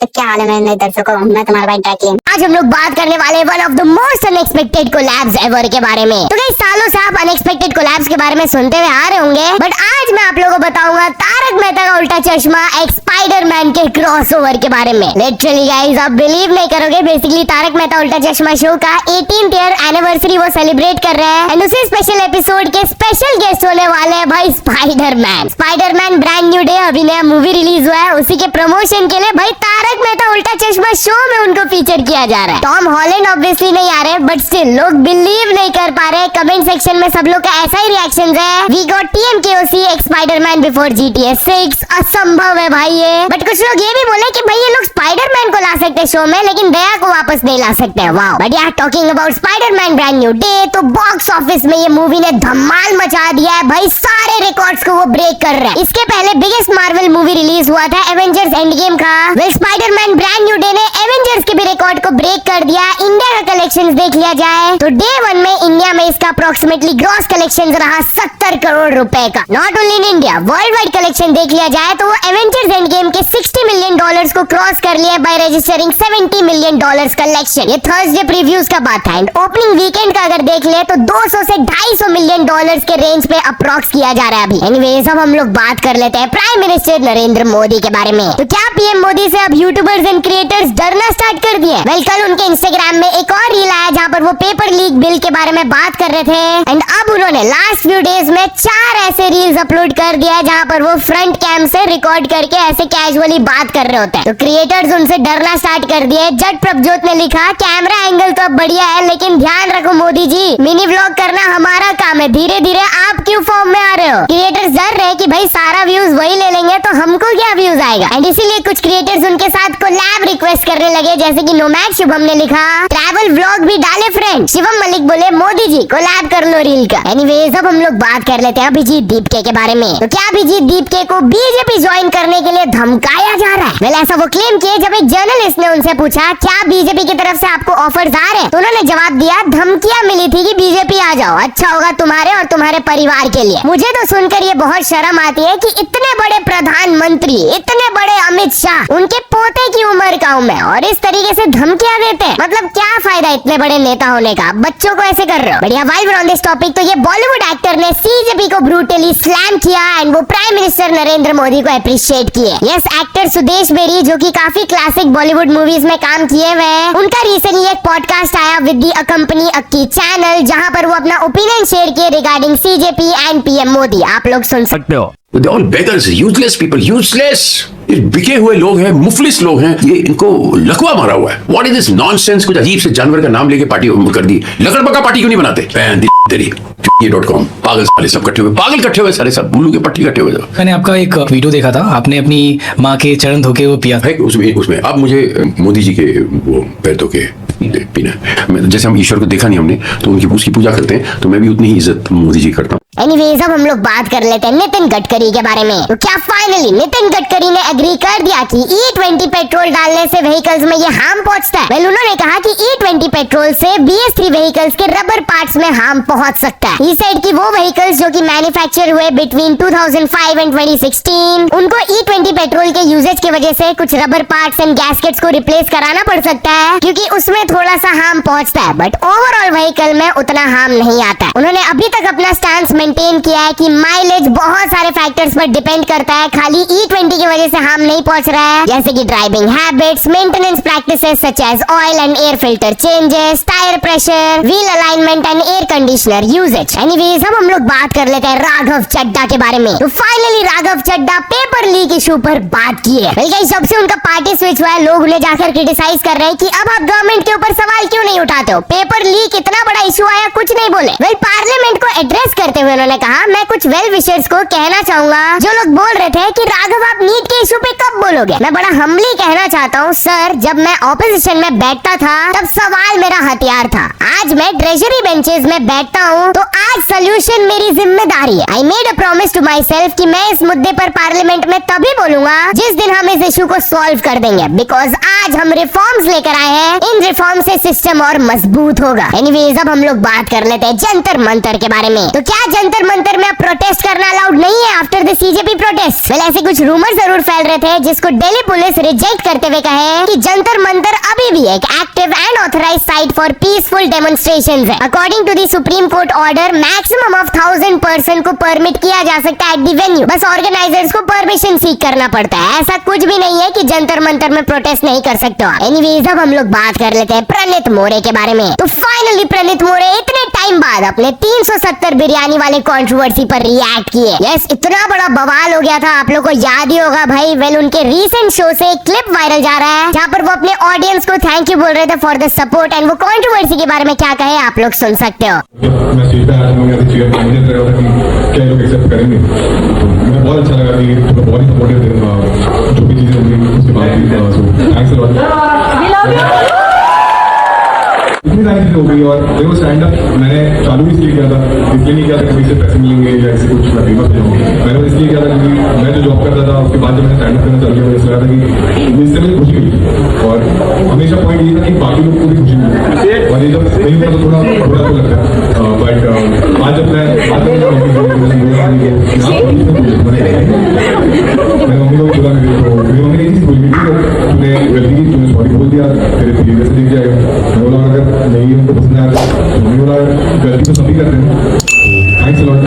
तो क्या हाल है मेरे दर्शकों, मैं तुम्हारा भाई ट्रैकलिन। आज हम लोग बात करने वाले one of the most unexpected collabs ever के बारे में। तो कई सालों से आप अनएक्सपेक्टेड कोलैब्स के बारे में सुनते हुए आ रहे होंगे, बट आज मैं आप लोगों को बताऊंगा तारक मेहता का उल्टा चश्मा एक स्पाइडरमैन के क्रॉसओवर के बारे में। लिटरली गाइस, आप बिलीव नहीं करोगे, बेसिकली तारक मेहता उल्टा चश्मा शो का 18th ईयर एनिवर्सरी वो सेलिब्रेट कर रहे हैं एंड उसी स्पेशल एपिसोड के स्पेशल गेस्ट होने वाले हैं भाई स्पाइडरमैन ब्रांड न्यू डे, अभी नया मूवी रिलीज हुआ है, उसी के प्रमोशन के लिए भाई तारक मेहता उल्टा चश्मा शो में उनको फीचर किया जा रहा है। टॉम हॉलैंड ऑब्वियसली नहीं आ रहे, बट स्टिल लोग बिलीव नहीं कर पा रहे। कमेंट सेक्शन में सब लोग का ऐसा ही रिएक्शन है, वी गॉट TMKOC एक स्पाइडरमैन बिफोर GTA 6, असंभव है भाई ये। बट कुछ लोग ये भी बोले कि भाई ये लोग स्पाइडरमैन को ला सकते शो में, लेकिन दया को वापस नहीं ला सकते। वाओ, बट यार talking about Spiderman brand new day, तो बॉक्स ऑफिस में ये मूवी ने धमाल मचा दिया है भाई, सारे रिकॉर्ड्स को वो ब्रेक कर रहा है। इसके पहले बिगेस्ट मार्वल मूवी रिलीज हुआ था एवेंजर्स एंड गेम का, स्पाइडरमैन ब्रांड न्यू डे ने एवेंजर्स के भी रिकॉर्ड को ब्रेक कर दिया। इंडिया का कलेक्शंस देख लिया जाए तो डे 1 में इंडिया में इसका अप्रोक्सीमेटली ग्रॉस कलेक्शंस रहा 70 करोड़ रुपए का। Not only in India, world wide collection देख लिया जाए तो वो एवेंजर्स एंड गेम के $60 मिलियन को क्रॉस कर लिया बाय रजिस्टरिंग $70 मिलियन कलेक्शन। ये थर्सडे प्रीव्यूज का बात था एंड ओपनिंग वीकेंड का अगर देख ले तो 200 से $250 मिलियन के रेंज पे अप्रॉक्स किया जा रहा है अभी। एनीवेज, अब हम लोग बात कर लेते हैं प्राइम मिनिस्टर नरेंद्र मोदी के बारे में। तो क्या पीएम मोदी से अब यूट्यूबर्स एंड क्रिएटर्स डरना स्टार्ट कर दिए? वेल, कल उनके इंस्टाग्राम में एक और रील आया जहां पर वो पेपर लीक बिल के बारे में बात कर रहे थे एंड अब उन्होंने लास्ट फ्यू डेज में 4 ऐसे रील्स अपलोड कर दिया जहां पर वो फ्रंट कैम से रिकॉर्ड करके ऐसे कैजुअली बात कर रहे होते हैं। तो क्रिएटर्स उनसे डरना स्टार्ट कर दिए। जट प्रभजोत ने लिखा, कैमरा एंगल तो अब बढ़िया है, लेकिन ध्यान रखो मोदी जी, मिनी व्लॉग करना हमारा काम है, धीरे धीरे आप क्यों फॉर्म में आ रहे हो? क्रिएटर्स डर रहे कि भाई सारा व्यूज वही ले लेंगे तो हमको क्या व्यूज आएगा, एंड इसीलिए कुछ क्रिएटर्स उनके साथ कोलैब रिक्वेस्ट करने लगे, जैसे कि नोमैड शुभम ने लिखा, ट्रैवल व्लॉग भी डाले फ्रेंड। शिवम मलिक बोले, मोदी जी कोलैब कर लो रील का। एनीवेज, अब हम लोग बात कर लेते हैं अभिजीत दीपके के बारे में। तो क्या अभिजीत दीपके को बीजेपी ज्वाइन करने के लिए धमकाया जा रहा है? वेल, ऐसा वो क्लेम किए जब एक जर्नलिस्ट ने उनसे पूछा क्या बीजेपी की तरफ से आपको ऑफर्स आ रहे हैं, तो उन्होंने जवाब दिया, धमकियां मिली थी कि बीजेपी आ जाओ, अच्छा होगा तुम्हारे और तुम्हारे परिवार के लिए। मुझे तो सुनकर ये बहुत शर्म आती है कि इतने बड़े प्रधानमंत्री, इतने बड़े अमित शाह, उनके पोते की उम्र का हूं मैं, और इस तरीके से धमकियां देते हैं। मतलब क्या फायदा इतने बड़े नेता होने का, बच्चों को ऐसे कर रहे हो। बढ़िया वाइब ऑन दिस टॉपिक, तो ये बॉलीवुड एक्टर ने सीजेपी को ब्रूटली स्लैम किया एंड वो प्राइम मिनिस्टर नरेंद्र मोदी को अप्रिशिएट किए। यस, एक्टर सुदेश बेरी जो कि काफी क्लासिक बॉलीवुड मूवीज में काम किए हुए हैं, उनका रिसेंटली एक पॉडकास्ट आया with the company Akki channel, जहां पर वो अपना ओपिनियन शेयर किए regarding CJP and PM Modi. आप लोग सुन सकते हो। They're all beggars, useless people, useless. ये बिके हुए लोग हैं, मुफलिस लोग हैं, ये इनको लकवा मारा हुआ है। What is this nonsense? कुछ अजीब से जानवर का नाम लेके पार्टी कर दी। लकड़बग्गा पार्टी क्यों नहीं बनाते? तेरी ये.com पागल साले सब इकट्ठे हुए, पागल इकट्ठे हुए सारे, सब बुल्लू के पट्टी इकट्ठे हुए। मैंने आपका एक वीडियो देखा था, आपने अपनी माँ के चरण धो के वो पिया था। उसमें अब मुझे मोदी जी के वो पैर धो के पीना। जैसे हम ईश्वर को देखा नहीं हमने, तो उनकी उसकी पूजा करते हैं, तो मैं भी उतनी ही इज्जत मोदी जी करता हूँ। एनीवेज, अब हम लोग बात कर लेते हैं नितिन गडकरी के बारे में। तो क्या फाइनली नितिन गडकरी ने एग्री कर दिया कि E20 पेट्रोल डालने से व्हीकल्स में ये हार्म पहुंचता है? वेल, उन्होंने कहा कि E20 पेट्रोल से BS3 व्हीकल्स के रबर पार्ट्स में हार्म पहुंच सकता है। ही सेड कि वो व्हीकल्स जो कि मैन्युफैक्चर हुए बिटवीन 2005 एंड 2016, उनको E20 पेट्रोल के यूजेज की वजह से कुछ रबर पार्ट्स एंड गैस्केट्स को रिप्लेस कराना पड़ सकता है, क्योंकि उसमें थोड़ा सा हार्म पहुंचता है, बट ओवरऑल व्हीकल में उतना हार्म नहीं आता है। उन्होंने अभी तक अपना स्टैंड मेंटेन किया है कि माइलेज बहुत सारे फैक्टर्स पर डिपेंड करता है, खाली E20 की वजह से हार्म नहीं पहुंच रहा है, जैसे कि driving habits, maintenance practices such as oil and air filter changes, tyre pressure, wheel alignment and air conditioner usage. Anyways, अब हम लोग बात कर लेते हैं राघव चड्ढा के बारे में। तो finally Raghav Chadha paper leak issue पर बात की है। जब से उनका पार्टी स्विच हुआ है, लोग उन्हें जाकर क्रिटिसाइज कर रहे हैं कि अब आप गवर्नमेंट के ऊपर सवाल क्यों नहीं उठाते हो, पेपर लीक इतना बड़ा इशू आया कुछ नहीं बोले। वेल, पार्लियामेंट को एड्रेस करते हुए उन्होंने कहा, मैं कुछ वेल विशर्स को कहना चाहूंगा जो लोग बोल रहे थे कि राघव आप नीट के इशू पे कब बोलोगे। मैं बड़ा हम्बली कहना चाहता हूँ सर, जब मैं ऑपोजिशन में बैठता था तब सवाल मेरा हथियार था, आज मैं ट्रेजरी बेंचेस में बैठता हूँ तो आज सोल्यूशन मेरी जिम्मेदारी है। I made a promise to myself कि मैं इस मुद्दे पर पार्लियामेंट में तभी बोलूंगा जिस दिन हम इस इशू को सॉल्व कर देंगे, बिकॉज आज हम रिफॉर्म्स लेकर आए हैं, इन रिफॉर्म से सिस्टम और मजबूत होगा। एनीवेज, अब हम लोग बात कर लेते हैं जंतर मंतर के बारे में। तो क्या जंतर मंतर में अब प्रोटेस्ट करना अलाउड नहीं है after the CJP protest. Well ऐसे कुछ रूमर जरूर फैल रहे थे जिसको दिल्ली पुलिस रिजेक्ट करते हुए कहे कि जंतर मंतर अभी भी एक active and authorised site for peaceful demonstrations है। According to the Supreme Court order maximum of 1000 person को परमिट किया जा सकता है एट द वेन्यू। बस ऑर्गेनाइजर्स को परमिशन सीक करना पड़ता है। ऐसा कुछ भी नहीं है कि जंतर मंतर में प्रोटेस्ट नहीं कर सकते हो। एनीवेज अब हम लोग बात कर लेते हैं प्रणीत मोरे के बारे में। तो फाइनली प्रणीत मोरे इतने टाइम बाद अपने 370 बिरयानी वाले कंट्रोवर्सी पर रिएक्ट किए। यस, इतना बड़ा बवाल हो गया था, आप लोग को याद ही होगा भाई। वेल उनके रीसेंट शो से एक क्लिप वायरल जा रहा है जहाँ पर वो अपने ऑडियंस को थैंक यू बोल रहे थे फॉर द सपोर्ट एंड वो कंट्रोवर्सी के बारे में क्या कहे आप लोग सुन सकते हो। मैं स्टेज पे आया, लोग ऐसे चीयर मुझे लग रहा था कि क्या लोग एक्सेप्ट करेंगे। तो मुझे बहुत अच्छा लगा कि बहुत ही सपोर्टिव थे, जो भी चीज़ें हुई उसके बाद सो थैंक्स अ लॉट। इतनी सारी चीज़ें हो गई और देखो स्टैंड अप मैंने चालू इसलिए किया था, इसलिए नहीं किया था कभी से पैसे मिलेंगे या ऐसे कुछ मैं फेमस नहीं होंगे। मैंने इसलिए किया था क्योंकि मैं जो जॉब करता था उसके बाद जब मैंने स्टैंड अप करना चालू किया मुझे लगा था कि इससे मुझे खुशी हुई और हमेशा पॉइंट ये था कि बाकी लोग को भी खुशी मिली और ये जब नहीं होता तो थोड़ा बुरा तो लगता है। बट आज जब मैं मैंने मम्मी को भी बोला, मेरी मम्मी ने ये चीज़ बोली थी तूने गलती की, तूने सॉरी बोल दिया, तेरे तरीके से दिख जाएगा। मैं बोला अगर नहीं उनको पसंद आया तो मम्मी बोला गलती तो सभी करते हैं। Thanks a lot.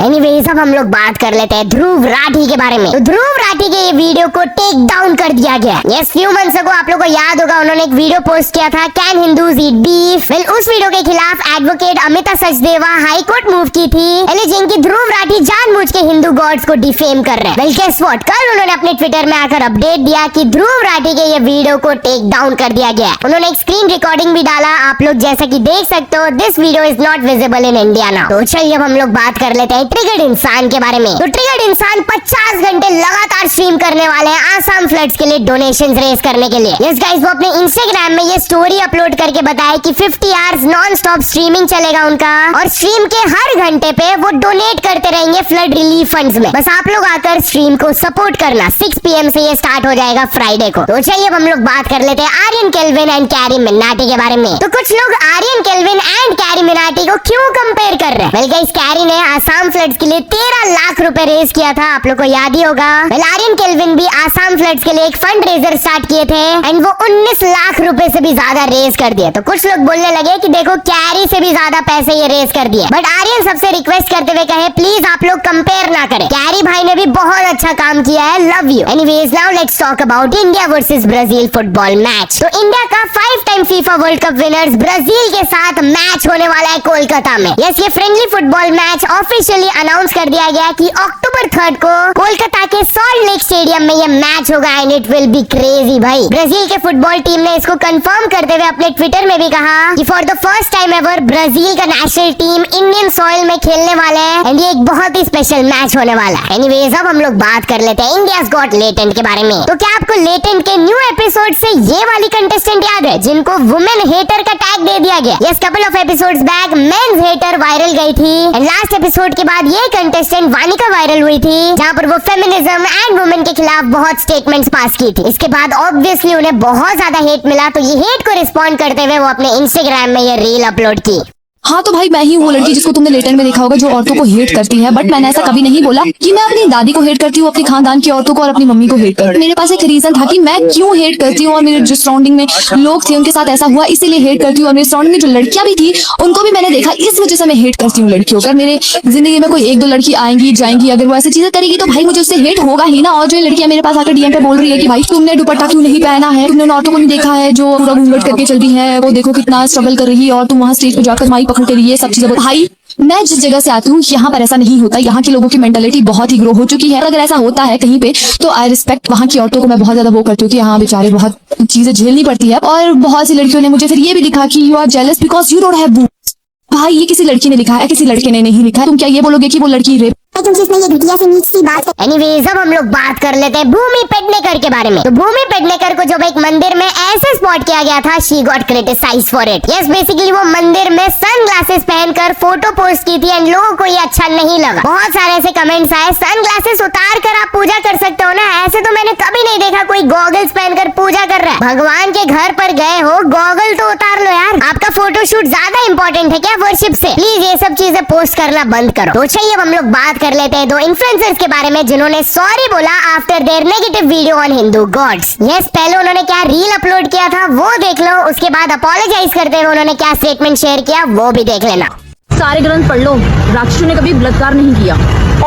एनीवेज अब हम लोग बात कर लेते हैं ध्रुव राठी के बारे में। तो ध्रुव राठी के ये वीडियो को टेक डाउन कर दिया गया। यस, फ्यू मंथ्स अगो आप लोगों को याद होगा उन्होंने एक वीडियो पोस्ट किया था can Hindus eat beef. Well उस वीडियो के खिलाफ advocate Amita Sachdeva high court move की थी एलिजिंग कि ध्रुव राठी जानबूझ के हिंदू गॉड्स को डिफेम कर रहे हैं। वेल गेस व्हाट, कल उन्होंने अपने ट्विटर में आकर अपडेट दिया कि ध्रुव राठी के ये वीडियो को टेक डाउन कर दिया गया। उन्होंने एक स्क्रीन रिकॉर्डिंग भी डाला, आप लोग जैसा कि देख सकते हो this video is not visible in India now. तो चलिए अब हम लोग बात कर लेते हैं ट्रिगर्ड इंसान के बारे में। तो ट्रिगर्ड इंसान 50 घंटे लगातार स्ट्रीम करने वाले हैं आसाम फ्लड्स के लिए डोनेशंस रेज करने के लिए। यस गाइस, वो अपने इंस्टाग्राम में ये स्टोरी अपलोड करके बताया कि 50 आवर्स नॉन स्टॉप स्ट्रीमिंग चलेगा उनका और स्ट्रीम के हर घंटे पे वो डोनेट करते रहेंगे फ्लड रिलीफ फंड्स में। बस आप लोग आकर स्ट्रीम को सपोर्ट करना। 6 PM से ये स्टार्ट हो जाएगा फ्राइडे को। तो चलिए अब हम लोग बात कर लेते हैं आर्यन केल्विन एंड कैरी मिनाटी के बारे में। तो कुछ लोग आर्यन केल्विन एंड कैरी मिनाटी को क्यों कंपेयर कर रहे हैं? वेल गाइस, कैरी ने आसाम फ्लड्स के लिए 13 लाख रुपए रेज किया था, आप लोग को याद ही होगा। वेल आर्यन केल्विन भी आसाम फ्लड्स के लिए एक फंड रेजर स्टार्ट किए थे एंड वो 19 लाख रुपए से भी ज्यादा रेज कर दिए। तो कुछ लोग बोलने लगे कि देखो कैरी से भी ज्यादा पैसे ये रेज कर दिए। बट आर्यन सबसे रिक्वेस्ट करते हुए कहे प्लीज आप लोग कंपेयर ना करें, कैरी भाई ने भी बहुत अच्छा काम किया है, love you. Anyways now let's talk about India versus Brazil football match. तो इंडिया का 5 time FIFA world cup winners Brazil के साथ मैच होने वाला है कोलकाता में। यस, ये friendly football match officially announce कर दिया गया कि अक्टूबर 3 को कोलकाता के सॉल्ट लेक स्टेडियम में ये मैच होगा and it will be crazy भाई। ब्राजील के फुटबॉल टीम ने इसको कंफर्म करते हुए अपने ट्विटर में भी कहा कि for the first time ever Brazil का नेशनल टीम इंडियन सॉइल में खेलने वाला है एंड ये एक बहुत ही स्पेशल मैच होने वाला है। एनीवेज अब हम लोग बात कर लेते हैं इंडियाज गॉट लेटेंट के बारे में। तो क्या आपको लेटेंट के न्यू एपिसोड से ये वाली कंटेस्टेंट याद है जिनको वुमेन हेटर का टैग दे दिया गया? Yes, couple of episodes back men's hater viral गई थी एंड लास्ट एपिसोड के बाद ये कंटेस्टेंट वानिका वायरल हुई थी जहाँ पर वो फेमिनिज्म एंड वुमेन के खिलाफ बहुत स्टेटमेंट्स पास की थी। इसके बाद ऑब्वियसली उन्हें बहुत ज्यादा हेट मिला, तो ये हेट को रिस्पॉन्ड करते हुए वो अपने इंस्टाग्राम में ये रील अपलोड की। हाँ तो भाई मैं ही वो लड़की जिसको तुमने लेटेंट में देखा होगा जो औरतों को हेट करती है, बट मैंने ऐसा कभी नहीं बोला कि मैं अपनी दादी को हेट करती हूँ, अपनी खानदान की औरतों को और अपनी मम्मी को हेट करती हूँ। मेरे पास एक रीजन था कि मैं क्यों हेट करती हूँ और मेरे जो सराउंडिंग में लोग थे उनके साथ ऐसा हुआ इसीलिए हेट करती हूँ और मेरे सराउंडिंग में जो लड़कियां भी थी उनको भी मैंने देखा, इस वजह से मैं हेट करती हूँ लड़कियों को। मेरे जिंदगी में कोई 1-2 लड़की आएंगी जाएंगी, अगर वो ऐसी चीजें करेगी तो भाई मुझे उससे हेट होगा ही ना। और जो लड़कियां मेरे पास आकर डीएम पे बोल रही है कि भाई तुमने दुपट्टा क्यों नहीं पहना है, तुमने औरतों को नहीं देखा है जो पूरा घूंघट करके चलती है, वो देखो कितना स्ट्रगल कर रही है और तुम वहाँ स्टेज पे जाकर माइक पकड़ के रही है, सब चीजें। भाई मैं जिस जगह से आती हूँ यहाँ पर ऐसा नहीं होता, यहाँ के लोगों की मेंटालिटी बहुत ही ग्रो हो चुकी है। अगर ऐसा होता है कहीं पे तो आई रिस्पेक्ट वहाँ की औरतों को, मैं बहुत ज्यादा वो करती हूँ कि हाँ बेचारे बहुत चीजें झेलनी पड़ती है। और बहुत सी लड़कियों ने मुझे फिर ये भी लिखा कि you are jealous because you don't have boobs. भाई ये किसी लड़की ने लिखा है, किसी लड़के ने नहीं लिखा है। तुम क्या ये बोलोगे कि वो लड़की रेप? क्योंकि उसने ये घटिया सी नीच सी बात। एनीवेज अब हम लोग बात कर लेते हैं भूमि पेडनेकर के बारे में। तो भूमि पेडनेकर को जब एक मंदिर में ऐसे स्पॉट किया गया था, she got criticised for it. Yes, basically वो मंदिर में सनग्लासेस पहनकर फोटो पोस्ट की थी एंड लोगों को ये अच्छा नहीं लगा। बहुत सारे ऐसे कमेंट्स आए, सनग्लासेस उतार कर आप पूजा कर सकते हो ना, ऐसे तो मैंने कभी नहीं देखा कोई गॉगल्स पहनकर पूजा कर रहा है। भगवान के घर पर गए हो, गॉगल तो उतार लो यार। आपका फोटोशूट ज्यादा इंपॉर्टेंट है क्या वर्शिप से? प्लीज ये सब चीजें पोस्ट करना बंद करो। तो चलिए अब हम लोग बात कर लेते हैं दो इन्फ्लुएंसर्स के बारे में जिन्होंने सॉरी बोला after their negative video on Hindu gods. Yes, पहले उन्होंने क्या रील अपलोड किया था वो देख लो, उसके बाद अपोलोजाइज करते हुए उन्होंने क्या स्टेटमेंट शेयर किया वो भी देख लेना। सारे ग्रंथ पढ़ लो, राक्षसों ने कभी बलात्कार नहीं किया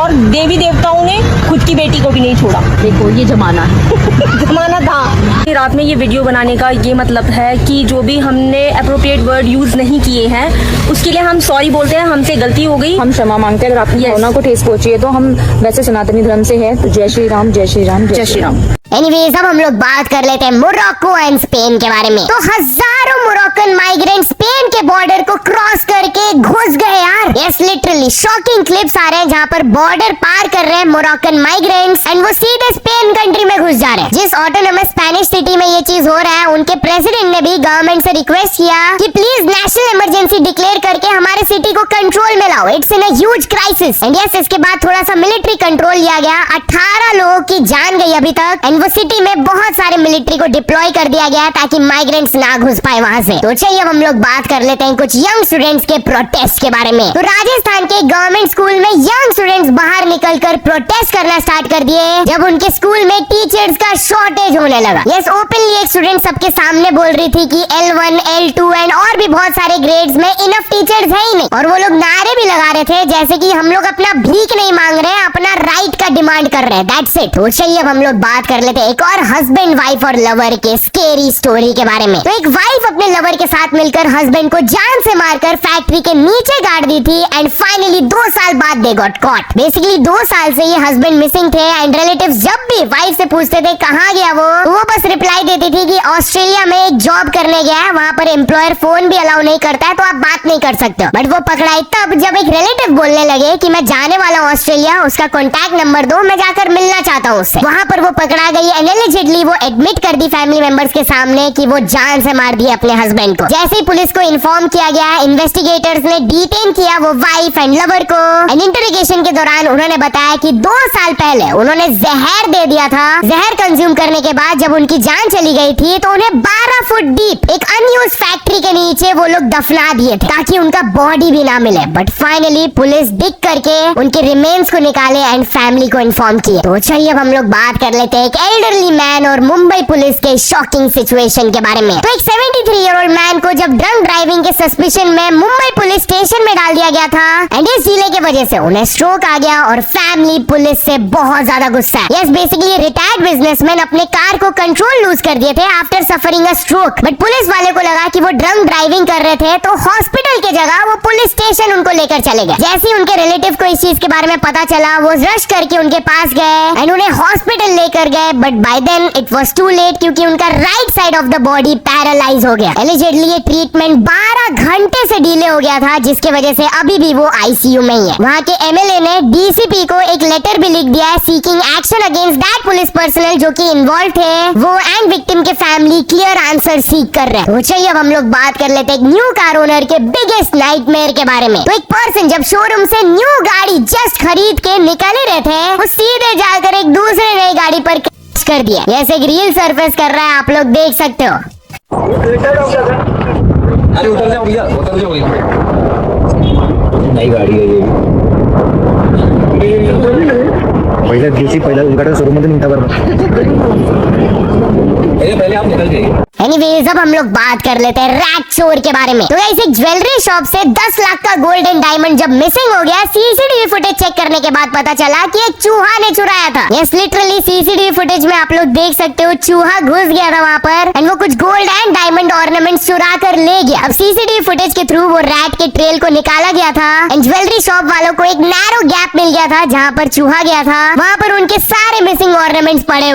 और देवी देवताओं ने खुद की बेटी को भी नहीं छोड़ा। देखो ये जमाना है। जमाना था। रात में ये वीडियो बनाने का ये मतलब है कि जो भी हमने अप्रोप्रिएट वर्ड यूज नहीं किए हैं उसके लिए हम सॉरी बोलते हैं, हमसे गलती हो गई, हम क्षमा मांगते हैं। अगर आपकी भावना को ठेस पहुंची है तो हम वैसे सनातनी धर्म से हैं, तो जय श्री राम, जय श्री राम, जय श्री राम। एनीवेज अब हम लोग बात कर लेते हैं मोरक्को एंड स्पेन के बारे में। तो हजारों मोरक्कन माइग्रेंट स्पेन के बॉर्डर को क्रॉस करके घुस गए यार। यस, लिटरली शॉकिंग क्लिप्स आ रहे हैं जहाँ पर बॉर्डर पार कर रहे हैं मोरक्कन माइग्रेंट्स एंड वो सीधे स्पेन कंट्री में घुस जा रहे हैं। जिस ऑटोनोमस स्पेनिश सिटी में ये चीज हो रहा है, उनके प्रेसिडेंट ने भी गवर्नमेंट से रिक्वेस्ट किया कि प्लीज नेशनल इमरजेंसी डिक्लेयर करके हमारे सिटी को कंट्रोल में लाओ, it's in a huge crisis. And yes, इसके बाद थोड़ा सा मिलिट्री कंट्रोल लिया गया। 18 लोगों की जान गई अभी तक एंड वो सिटी में बहुत सारे मिलिट्री को डिप्लॉय कर दिया गया ताकि माइग्रेंट्स ना घुस पाए वहां से। तो चलिए अब हम लोग बात कर लेते हैं कुछ यंग स्टूडेंट्स के प्रोटेस्ट के बारे में। तो राजस्थान के गवर्नमेंट स्कूल में यंग स्टूडेंट्स बाहर निकलकर प्रोटेस्ट करना स्टार्ट कर दिए जब उनके स्कूल में टीचर्स का शॉर्टेज होने लगा। यस, ओपनली एक स्टूडेंट सबके सामने बोल रही थी कि L1, L2 एंड और भी बहुत सारे ग्रेड्स में इनफ टीचर्स है ही नहीं, और वो लोग नारे भी लगा रहे थे जैसे कि हम लोग अपना भीख नहीं मांग रहे हैं, अपना राइट का डिमांड कर रहे हैं, दैट्स इट। तो चलिए अब हम लोग बात कर लेते हैं एक और हस्बैंड वाइफ और लवर के स्केरी स्टोरी के बारे में। तो एक वाइफ अपने लवर के साथ मिलकर हस्बैंड को जान से मारकर फैक्ट्री के नीचे गाड़ दी थी एंड फाइनली 2 साल बाद दे गॉट कॉट। बेसिकली 2 साल से ये हस्बैंड मिसिंग थे एंड रिलेटिव्स जब भी वाइफ से पूछते थे कहाँ गया वो बस रिप्लाई देती थी कि ऑस्ट्रेलिया में एक जॉब करने गया है, वहाँ पर एम्प्लॉयर फोन भी अलाउ नहीं करता है तो आप बात नहीं कर सकते हो। बट वो पकड़ाई तब जब एक रिलेटिव बोलने लगे कि मैं जाने वाला हूँ ऑस्ट्रेलिया, उसका कॉन्टैक्ट नंबर दो, मैं जाकर मिलना चाहता हूँ उससे। वहाँ पर वो पकड़ा गई एंड एलिजिडली वो एडमिट कर दी फैमिली मेंबर्स के सामने कि वो जान से मार दिए अपने हस्बैंड को। जैसे ही पुलिस को इन्फॉर्म किया गया, इन्वेस्टिगेटर्स ने डिटेन किया वो वाइफ एंड लवर को एंड इंटरोगेशन के दौरान उन्होंने बताया कि 2 साल पहले उन्होंने जहर दे दिया था। जहर कंज्यूम करने के बाद जब उनकी जान चली गई थी तो उन्हें 12 फुट डीप एक अनयूज फैक्ट्री के नीचे वो लोग दफना दिए थे ताकि उनका बॉडी भी ना मिले। बट फाइनली पुलिस डिग करके उनके रिमेन्स को निकाले एंड फैमिली को इन्फॉर्म किए। तो चलिए अब हम लोग बात कर लेते हैं एक एल्डरली मैन और मुंबई पुलिस के शॉकिंग सिचुएशन के बारे में। तो एक 73 ईयर ओल्ड मैन को जब ड्रंक ड्राइविंग के सस्पिशन में मुंबई पुलिस स्टेशन में डाल दिया गया था एंड इस डीले की वजह से उन्हें स्ट्रोक आ गया और फैमिली पुलिस से बहुत ज्यादा गुस्सा है। यस, बेसिकली रिटायर्ड बिजनेसमैन अपने कार को कंट्रोल लूज कर दिए थे after suffering a stroke. But police वाले को लगा कि वो ड्रंक ड्राइविंग कर रहे थे तो हॉस्पिटल की जगह वो पुलिस स्टेशन उनको लेकर चले गए। जैसे ही उनके रिलेटिव को इस चीज के बारे में पता चला, वो रश करके उनके पास गए एंड उन्हें हॉस्पिटल लेकर गए। But by then it was too late क्योंकि उनका right side of the body paralyse हो गया। एलिजिडली ये ट्रीटमेंट 12 घंटे से डिले हो गया था जिसकी वजह से अभी भी वो आईसीयू में ही है। वहाँ के एमएलए ने डीसीपी को एक लेटर भी लिख दिया है seeking action against that police personal जो कि इन्वॉल्व थे वो एंड विक्टिम के फैमिली क्लियर आंसर सीख कर रहे हैं। तो चलिए अब हम लोग बात कर लेते हैं एक न्यू कार ओनर के बिगेस्ट नाइटमेयर के बारे में। तो एक पर्सन जब शोरूम से न्यू गाड़ी जस्ट खरीद के निकल ही रहे थे, वो सीधे जाकर एक दूसरे नई गाड़ी पर क्रैश कर दिया। जैसे एक रील सरफेस कर रहा है, आप लोग देख सकते हो। अरे उतर जाओ भैया, उतर जाओ भैया। नई गाड़ी है ये पहिला उद्घाटन शोरूम मध्ये निघता बरं पहले आप निकल जाइए। एनीवेज अब हम लोग बात कर लेते हैं रैट चोर के बारे में। तो गाइस एक ज्वेलरी शॉप से 10 लाख का गोल्ड एंड डायमंड जब मिसिंग हो गया, सीसीटीवी फुटेज चेक करने के बाद पता चला कि एक चूहा ने चुराया था। यस, लिटरली सीसीटीवी फुटेज में आप लोग देख सकते हो चूहा घुस गया था वहाँ पर एंड वो कुछ गोल्ड एंड डायमंड ऑर्नामेंट्स चुरा कर ले गया। अब सीसीटीवी फुटेज के थ्रू वो रैट के ट्रेल को निकाला गया था एंड ज्वेलरी शॉप वालों को एक नैरो गैप मिल गया था जहाँ पर चूहा गया था, वहाँ पर उनके सारे मिसिंग ऑर्नामेंट्स पड़े